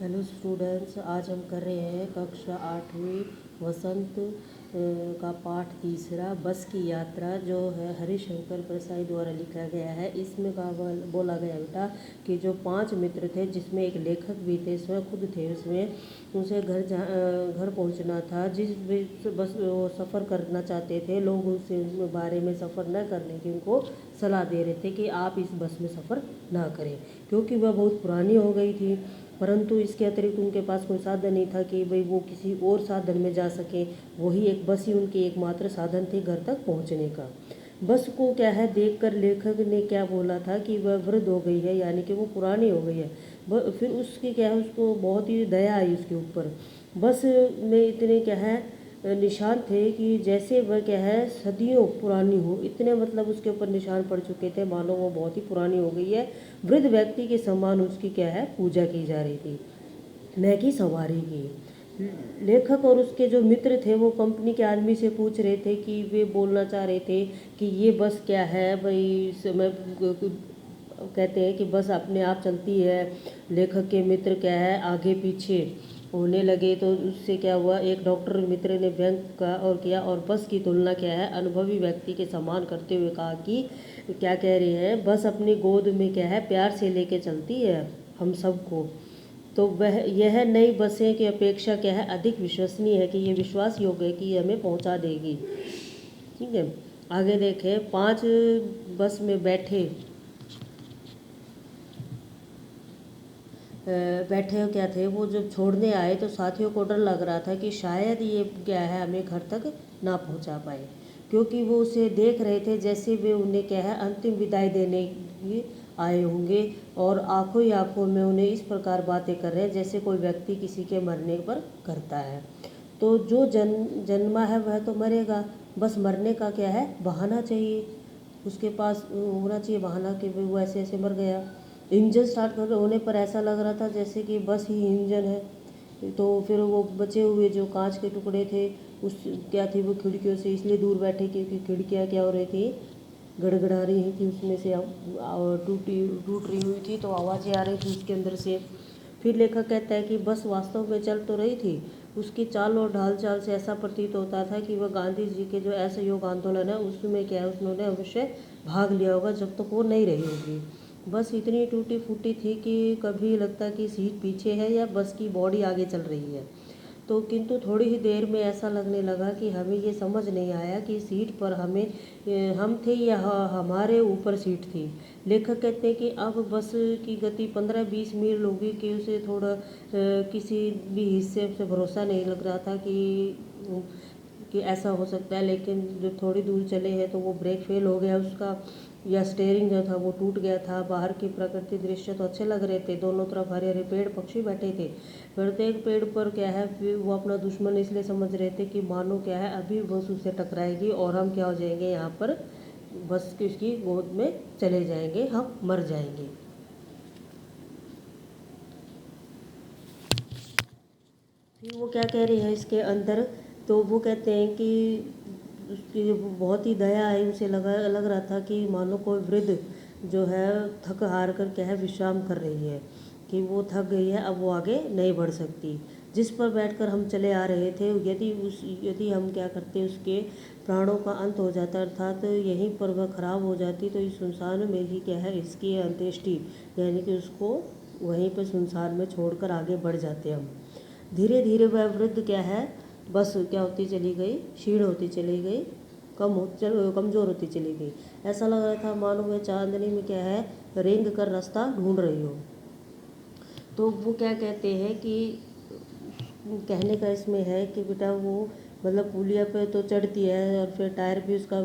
Hello students, आज हम कर रहे हैं कक्षा 8वीं वसंत का पाठ तीसरा बस की यात्रा, जो है हरिशंकर प्रसाद द्वारा लिखा गया है। इसमें बोला गया बेटा कि जो 5 मित्र थे, जिसमें एक लेखक भी थे, स्वयं खुद थे उसमें, उसे घर पहुंचना था। जिस भी बस वो सफ़र करना चाहते थे, लोग उससे बारे में सफ़र न करने की उनको सलाह दे रहे थे कि आप इस बस में सफ़र ना करें, क्योंकि वह बहुत पुरानी हो गई थी। परंतु इसके अतिरिक्त उनके पास कोई साधन नहीं था कि भाई वो किसी और साधन में जा सके। वही एक बस ही उनकी एकमात्र साधन थे घर तक पहुंचने का। बस को क्या है देखकर लेखक ने क्या बोला था कि वह वृद्ध हो गई है, यानी कि वो पुरानी हो गई है। फिर उसकी क्या है, उसको बहुत ही दया आई उसके ऊपर। बस में इतने क्या है निशान थे कि जैसे वह क्या है सदियों पुरानी हो, इतने मतलब उसके ऊपर निशान पड़ चुके थे, मानो वो बहुत ही पुरानी हो गई है। वृद्ध व्यक्ति के समान उसकी क्या है पूजा की जा रही थी, न कि सवारी की। लेखक और उसके जो मित्र थे वो कंपनी के आदमी से पूछ रहे थे कि वे बोलना चाह रहे थे कि ये बस क्या है भाई। समय कहते हैं कि बस अपने आप चलती है। लेखक के मित्र क्या है आगे पीछे होने लगे, तो उससे क्या हुआ, एक डॉक्टर मित्र ने व्यंग का और किया और बस की तुलना क्या है अनुभवी व्यक्ति के समान करते हुए कहा कि क्या कह रहे हैं, बस अपनी गोद में क्या है प्यार से लेके चलती है हम सबको। तो वह यह नई बसें की अपेक्षा क्या है अधिक विश्वसनीय है, कि ये विश्वास योग्य है कि ये हमें पहुंचा देगी। ठीक है, आगे देखें। 5 बस में बैठे क्या थे, वो जब छोड़ने आए तो साथियों को डर लग रहा था कि शायद ये क्या है हमें घर तक ना पहुंचा पाए, क्योंकि वो उसे देख रहे थे जैसे वे उन्हें क्या है अंतिम विदाई देने की आए होंगे, और आंखों ही आंखों में उन्हें इस प्रकार बातें कर रहे हैं जैसे कोई व्यक्ति किसी के मरने पर करता है। तो जो जन्मा है वह तो मरेगा, बस मरने का क्या है बहाना चाहिए, उसके पास होना चाहिए बहाना कि वो ऐसे ऐसे मर गया। इंजन स्टार्ट कर होने पर ऐसा लग रहा था जैसे कि बस ही इंजन है। तो फिर वो बचे हुए जो कांच के टुकड़े थे, उस क्या थी वो खिड़कियों से इसलिए दूर बैठे क्योंकि खिड़कियाँ क्या हो रही थी, गड़गड़ा रही थी, उसमें से टूट रही हुई थी, तो आवाज़ें आ रही थी उसके अंदर से। फिर लेखक कहता है कि बस वास्तव में चल तो रही थी, उसकी चाल और ढाल चाल से ऐसा प्रतीत होता था कि वह गांधी जी के जो असहयोग आंदोलन है उसमें क्या है उन्होंने अवश्य भाग लिया होगा जब तक वो नहीं रही होगी। बस इतनी टूटी फूटी थी कि कभी लगता कि सीट पीछे है या बस की बॉडी आगे चल रही है। तो किंतु थोड़ी ही देर में ऐसा लगने लगा कि हमें ये समझ नहीं आया कि सीट पर हम थे या हमारे ऊपर सीट थी। लेखक कहते हैं कि अब बस की गति 15-20 मील होगी, कि उसे थोड़ा किसी भी हिस्से से भरोसा नहीं लग रहा था कि ऐसा हो सकता है। लेकिन जब थोड़ी दूर चले हैं तो वो ब्रेक फेल हो गया उसका, या स्टेयरिंग जो था वो टूट गया था। बाहर की प्रकृति दृश्य तो अच्छे लग रहे थे, दोनों तरफ हरे हरे पेड़ पक्षी बैठे थे। प्रत्येक पेड़ पर क्या है वो अपना दुश्मन इसलिए समझ रहे थे कि मानो क्या है अभी बस उससे टकराएगी और हम क्या हो जाएंगे, यहाँ पर बस किसकी गोद में चले जाएंगे, हम मर जाएंगे। फिर वो क्या कह रहे हैं इसके अंदर, तो वो कहते हैं कि उसकी बहुत ही दया आई, उसे लग रहा था कि मानो कोई वृद्ध जो है थक हार कर क्या है विश्राम कर रही है, कि वो थक गई है, अब वो आगे नहीं बढ़ सकती। जिस पर बैठकर हम चले आ रहे थे, यदि हम क्या करते उसके प्राणों का अंत हो जाता, अर्थात यहीं पर वह खराब हो जाती, तो इस सुनसान में ही क्या है इसकी अंत्येष्टि, यानी कि उसको वहीं पर सुनसान में छोड़कर आगे बढ़ जाते हम। धीरे धीरे वह वृद्ध क्या है बस क्या होती चली गई, क्षीण होती चली गई, कमज़ोर होती चली गई। ऐसा लग रहा था मानो वह चांदनी में क्या है रेंग कर रास्ता ढूंढ रही हो। तो वो क्या कहते हैं कि कहने का इसमें है कि बेटा वो मतलब पुलिया पे तो चढ़ती है और फिर टायर भी उसका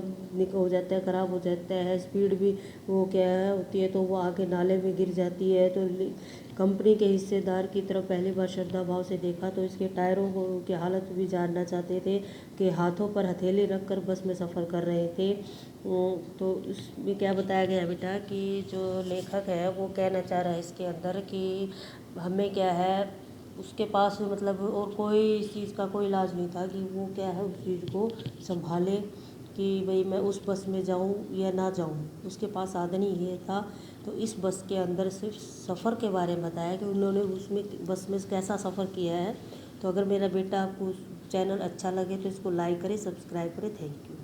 हो जाता है, ख़राब हो जाता है, स्पीड भी वो क्या है होती है, तो वो आके नाले में गिर जाती है। तो कंपनी के हिस्सेदार की तरफ पहली बार श्रद्धा भाव से देखा तो इसके टायरों की हालत भी जानना चाहते थे, कि हाथों पर हथेली रख कर बस में सफ़र कर रहे थे। तो इसमें क्या बताया गया बेटा कि जो लेखक है वो कहना चाह रहा है इसके अंदर कि हमें क्या है उसके पास मतलब और कोई इस चीज़ का कोई इलाज नहीं था कि वो क्या है उस चीज़ को संभाले, कि भाई मैं उस बस में जाऊं या ना जाऊं। उसके पास साधन ही ये था। तो इस बस के अंदर सिर्फ सफ़र के बारे में बताया कि उन्होंने उसमें बस में कैसा सफ़र किया है। तो अगर मेरा बेटा आपको चैनल अच्छा लगे तो इसको लाइक करें, सब्सक्राइब करें। Thank you.